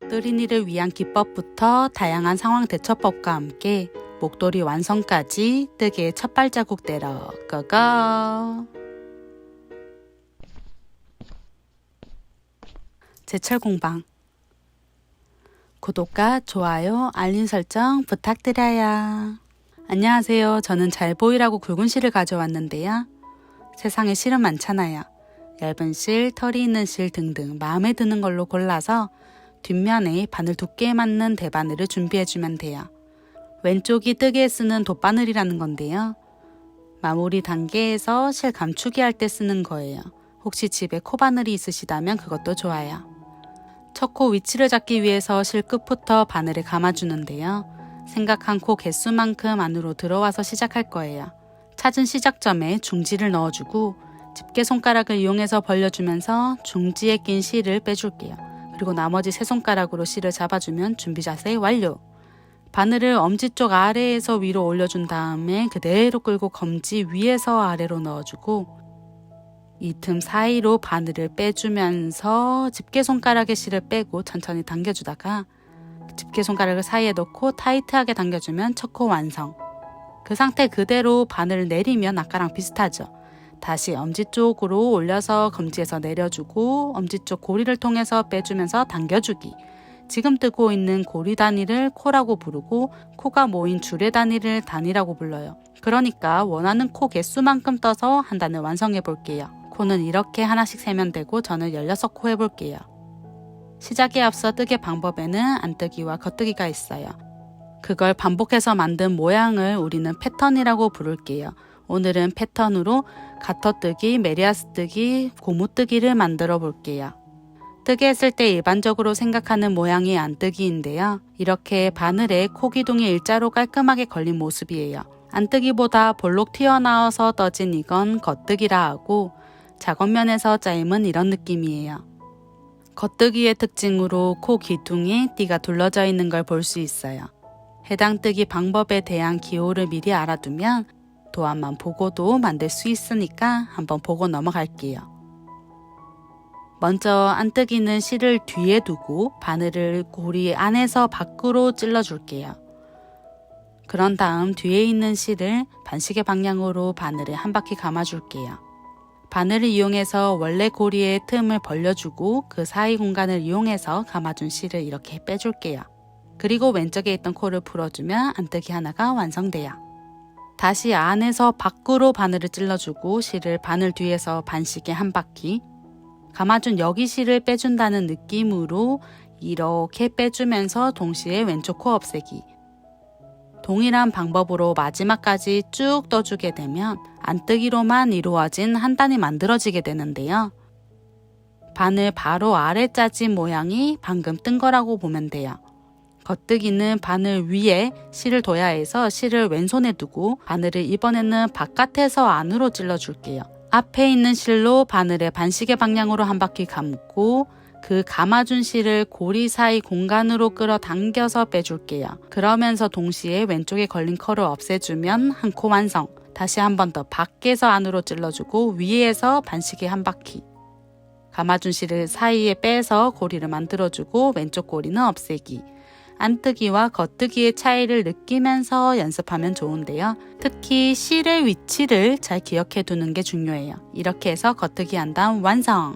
목도리니를 위한 기법부터 다양한 상황 대처법과 함께 목도리 완성까지 뜨개의 첫 발자국 떼러 고고! 제철 공방 구독과 좋아요, 알림 설정 부탁드려요. 안녕하세요. 저는 잘 보이라고 굵은 실을 가져왔는데요. 세상에 실은 많잖아요. 얇은 실, 털이 있는 실 등등 마음에 드는 걸로 골라서 뒷면에 바늘 두께에 맞는 대바늘을 준비해주면 돼요. 왼쪽이 뜨개에 쓰는 돗바늘이라는 건데요. 마무리 단계에서 실 감추기 할 때 쓰는 거예요. 혹시 집에 코바늘이 있으시다면 그것도 좋아요. 첫 코 위치를 잡기 위해서 실 끝부터 바늘을 감아주는데요. 생각한 코 개수만큼 안으로 들어와서 시작할 거예요. 찾은 시작점에 중지를 넣어주고 집게 손가락을 이용해서 벌려주면서 중지에 낀 실을 빼줄게요. 그리고 나머지 세 손가락으로 실을 잡아주면 준비 자세 완료! 바늘을 엄지 쪽 아래에서 위로 올려준 다음에 그대로 끌고 검지 위에서 아래로 넣어주고 이 틈 사이로 바늘을 빼주면서 집게 손가락에 실을 빼고 천천히 당겨주다가 집게 손가락을 사이에 넣고 타이트하게 당겨주면 첫 코 완성. 그 상태 그대로 바늘을 내리면 아까랑 비슷하죠. 다시 엄지 쪽으로 올려서 검지에서 내려주고 엄지 쪽 고리를 통해서 빼주면서 당겨주기. 지금 뜨고 있는 고리 단위를 코라고 부르고 코가 모인 줄의 단위를 단위라고 불러요. 그러니까 원하는 코 개수만큼 떠서 한 단을 완성해 볼게요. 코는 이렇게 하나씩 세면 되고 저는 16코 해볼게요. 시작에 앞서 뜨개 방법에는 안뜨기와 겉뜨기가 있어요. 그걸 반복해서 만든 모양을 우리는 패턴이라고 부를게요. 오늘은 패턴으로 가터뜨기, 메리아스뜨기, 고무뜨기를 만들어 볼게요. 뜨개 했을 때 일반적으로 생각하는 모양이 안뜨기인데요. 이렇게 바늘에 코 기둥이 일자로 깔끔하게 걸린 모습이에요. 안뜨기보다 볼록 튀어나와서 떠진 이건 겉뜨기라 하고 작업면에서 짜임은 이런 느낌이에요. 겉뜨기의 특징으로 코 기둥에 띠가 둘러져 있는 걸 볼 수 있어요. 해당 뜨기 방법에 대한 기호를 미리 알아두면 도안만 보고도 만들 수 있으니까 한번 보고 넘어갈게요. 먼저 안뜨기는 실을 뒤에 두고 바늘을 고리 안에서 밖으로 찔러 줄게요. 그런 다음 뒤에 있는 실을 반시계 방향으로 바늘에 한 바퀴 감아 줄게요. 바늘을 이용해서 원래 고리의 틈을 벌려주고 그 사이 공간을 이용해서 감아준 실을 이렇게 빼줄게요. 그리고 왼쪽에 있던 코를 풀어주면 안뜨기 하나가 완성돼요. 다시 안에서 밖으로 바늘을 찔러주고 실을 바늘 뒤에서 반시계 한 바퀴 감아준 여기 실을 빼준다는 느낌으로 이렇게 빼주면서 동시에 왼쪽 코 없애기. 동일한 방법으로 마지막까지 쭉 떠주게 되면 안뜨기로만 이루어진 한 단이 만들어지게 되는데요. 바늘 바로 아래 짜진 모양이 방금 뜬 거라고 보면 돼요. 겉뜨기는 바늘 위에 실을 둬야 해서 실을 왼손에 두고 바늘을 이번에는 바깥에서 안으로 찔러줄게요. 앞에 있는 실로 바늘의 반시계 방향으로 한 바퀴 감고 그 감아준 실을 고리 사이 공간으로 끌어당겨서 빼줄게요. 그러면서 동시에 왼쪽에 걸린 커를 없애주면 한 코 완성. 다시 한 번 더 밖에서 안으로 찔러주고 위에서 반시계 한 바퀴. 감아준 실을 사이에 빼서 고리를 만들어주고 왼쪽 고리는 없애기. 안뜨기와 겉뜨기의 차이를 느끼면서 연습하면 좋은데요. 특히 실의 위치를 잘 기억해 두는 게 중요해요. 이렇게 해서 겉뜨기 한 다음 완성!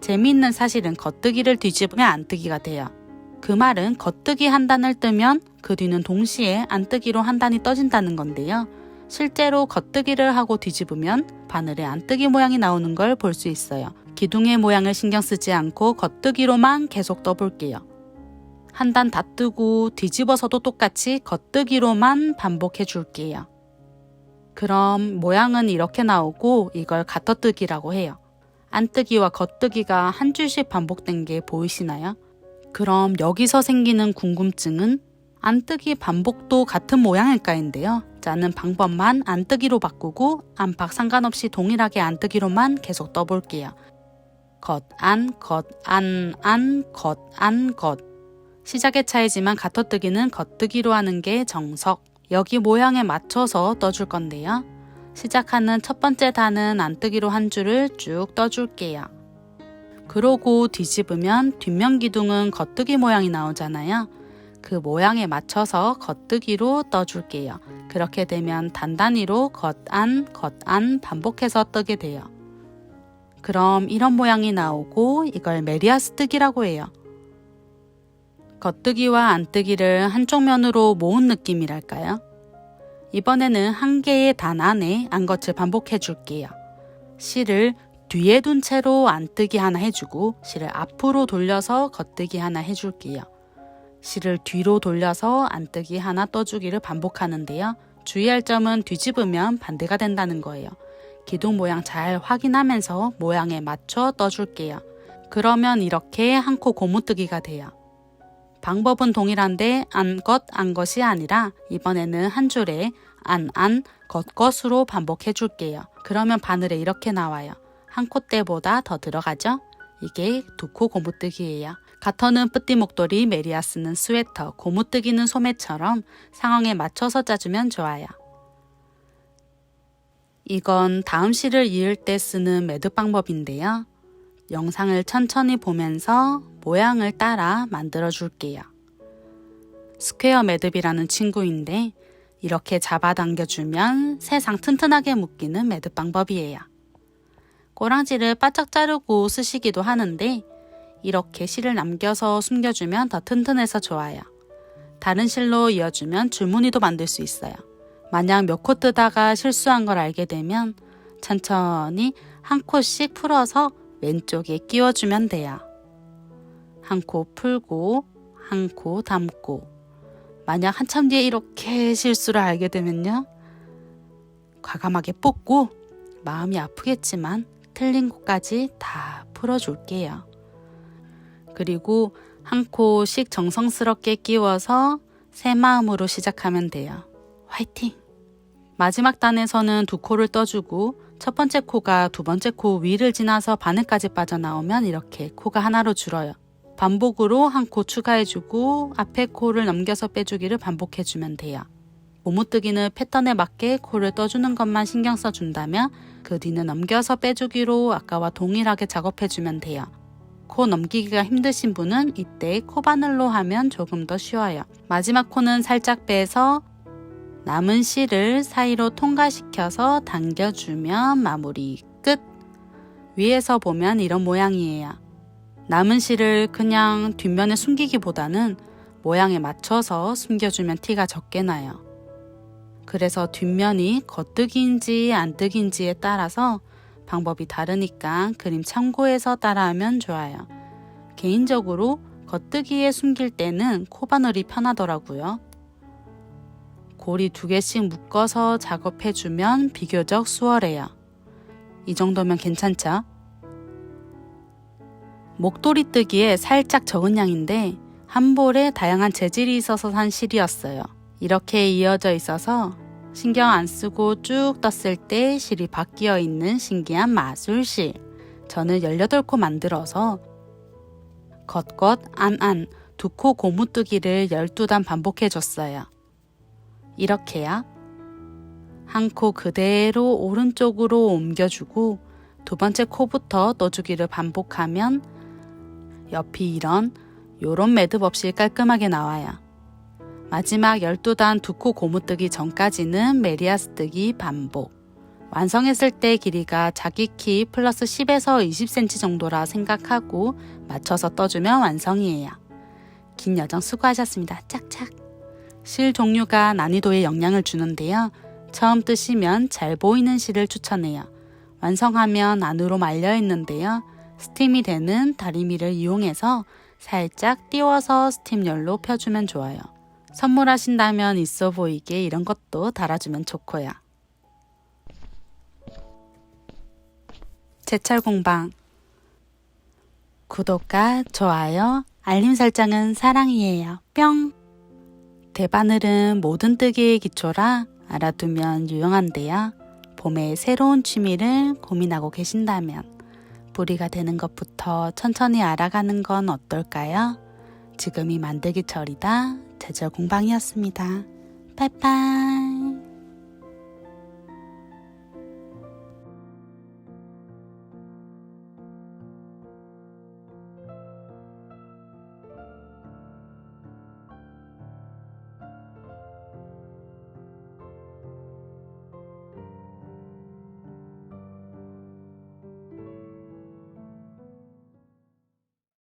재미있는 사실은 겉뜨기를 뒤집으면 안뜨기가 돼요. 그 말은 겉뜨기 한 단을 뜨면 그 뒤는 동시에 안뜨기로 한 단이 떠진다는 건데요. 실제로 겉뜨기를 하고 뒤집으면 바늘에 안뜨기 모양이 나오는 걸 볼 수 있어요. 기둥의 모양을 신경 쓰지 않고 겉뜨기로만 계속 떠볼게요. 한 단 다 뜨고 뒤집어서도 똑같이 겉뜨기로만 반복해 줄게요. 그럼 모양은 이렇게 나오고 이걸 가터뜨기라고 해요. 안뜨기와 겉뜨기가 한 줄씩 반복된 게 보이시나요? 그럼 여기서 생기는 궁금증은 안뜨기 반복도 같은 모양일까인데요. 짜는 방법만 안뜨기로 바꾸고 안팎 상관없이 동일하게 안뜨기로만 계속 떠볼게요. 겉, 안, 겉, 안, 안, 겉, 안, 겉. 시작의 차이지만 가터뜨기는 겉뜨기로 하는 게 정석. 여기 모양에 맞춰서 떠줄 건데요. 시작하는 첫 번째 단은 안뜨기로 한 줄을 쭉 떠줄게요. 그러고 뒤집으면 뒷면 기둥은 겉뜨기 모양이 나오잖아요. 그 모양에 맞춰서 겉뜨기로 떠줄게요. 그렇게 되면 단단히로 겉안, 겉안 반복해서 뜨게 돼요. 그럼 이런 모양이 나오고 이걸 메리아스 뜨기라고 해요. 겉뜨기와 안뜨기를 한쪽 면으로 모은 느낌이랄까요? 이번에는 한 개의 단 안에 안겉을 반복해 줄게요. 실을 뒤에 둔 채로 안뜨기 하나 해주고 실을 앞으로 돌려서 겉뜨기 하나 해줄게요. 실을 뒤로 돌려서 안뜨기 하나 떠주기를 반복하는데요. 주의할 점은 뒤집으면 반대가 된다는 거예요. 기둥 모양 잘 확인하면서 모양에 맞춰 떠줄게요. 그러면 이렇게 한 코 고무뜨기가 돼요. 방법은 동일한데 안겉, 안겉이 아니라 이번에는 한 줄에 안, 겉겉으로 반복해 줄게요. 그러면 바늘에 이렇게 나와요. 한 콧대보다 더 들어가죠? 이게 두 코 고무뜨기예요. 가터는 뿌띠 목도리, 메리아스는 스웨터, 고무뜨기는 소매처럼 상황에 맞춰서 짜주면 좋아요. 이건 다음 실을 이을 때 쓰는 매듭 방법인데요. 영상을 천천히 보면서 모양을 따라 만들어 줄게요. 스퀘어 매듭이라는 친구인데 이렇게 잡아당겨주면 세상 튼튼하게 묶이는 매듭 방법이에요. 꼬랑지를 바짝 자르고 쓰시기도 하는데 이렇게 실을 남겨서 숨겨주면 더 튼튼해서 좋아요. 다른 실로 이어주면 줄무늬도 만들 수 있어요. 만약 몇 코 뜨다가 실수한 걸 알게 되면 천천히 한 코씩 풀어서 왼쪽에 끼워주면 돼요. 한 코 풀고 한 코 담고 만약 한참 뒤에 이렇게 실수를 알게 되면요. 과감하게 뽑고 마음이 아프겠지만 틀린 곳까지 다 풀어줄게요. 그리고 한 코씩 정성스럽게 끼워서 새 마음으로 시작하면 돼요. 화이팅! 마지막 단에서는 두 코를 떠주고 첫 번째 코가 두 번째 코 위를 지나서 바늘까지 빠져나오면 이렇게 코가 하나로 줄어요. 반복으로 한 코 추가해주고 앞에 코를 넘겨서 빼주기를 반복해주면 돼요. 고무뜨기는 패턴에 맞게 코를 떠주는 것만 신경 써준다면 그 뒤는 넘겨서 빼주기로 아까와 동일하게 작업해주면 돼요. 코 넘기기가 힘드신 분은 이때 코바늘로 하면 조금 더 쉬워요. 마지막 코는 살짝 빼서 남은 실을 사이로 통과시켜서 당겨주면 마무리 끝! 위에서 보면 이런 모양이에요. 남은 실을 그냥 뒷면에 숨기기보다는 모양에 맞춰서 숨겨주면 티가 적게 나요. 그래서 뒷면이 겉뜨기인지 안뜨기인지에 따라서 방법이 다르니까 그림 참고해서 따라하면 좋아요. 개인적으로 겉뜨기에 숨길 때는 코바늘이 편하더라고요. 고리 2개씩 묶어서 작업해주면 비교적 수월해요. 이 정도면 괜찮죠? 목도리 뜨기에 살짝 적은 양인데 한 볼에 다양한 재질이 있어서 산 실이었어요. 이렇게 이어져 있어서 신경 안 쓰고 쭉 떴을 때 실이 바뀌어 있는 신기한 마술실. 저는 18코 만들어서 겉겉, 안, 두 코 고무뜨기를 12단 반복해줬어요. 이렇게요. 한 코 그대로 오른쪽으로 옮겨주고 두 번째 코부터 떠주기를 반복하면 옆이 요런 매듭 없이 깔끔하게 나와요. 마지막 12단 두 코 고무뜨기 전까지는 메리아스 뜨기 반복. 완성했을 때 길이가 자기 키 플러스 10에서 20cm 정도라 생각하고 맞춰서 떠주면 완성이에요. 긴 여정 수고하셨습니다. 짝짝. 실 종류가 난이도에 영향을 주는데요. 처음 뜨시면 잘 보이는 실을 추천해요. 완성하면 안으로 말려 있는데요. 스팀이 되는 다리미를 이용해서 살짝 띄워서 스팀열로 펴주면 좋아요. 선물하신다면 있어 보이게 이런 것도 달아주면 좋고요. 제철 공방. 구독과 좋아요, 알림 설정은 사랑이에요. 뿅! 대바늘은 모든 뜨기의 기초라 알아두면 유용한데요. 봄에 새로운 취미를 고민하고 계신다면 뿌리가 되는 것부터 천천히 알아가는 건 어떨까요? 지금이 만들기 철이다. 제철 공방이었습니다. 빠이빠이.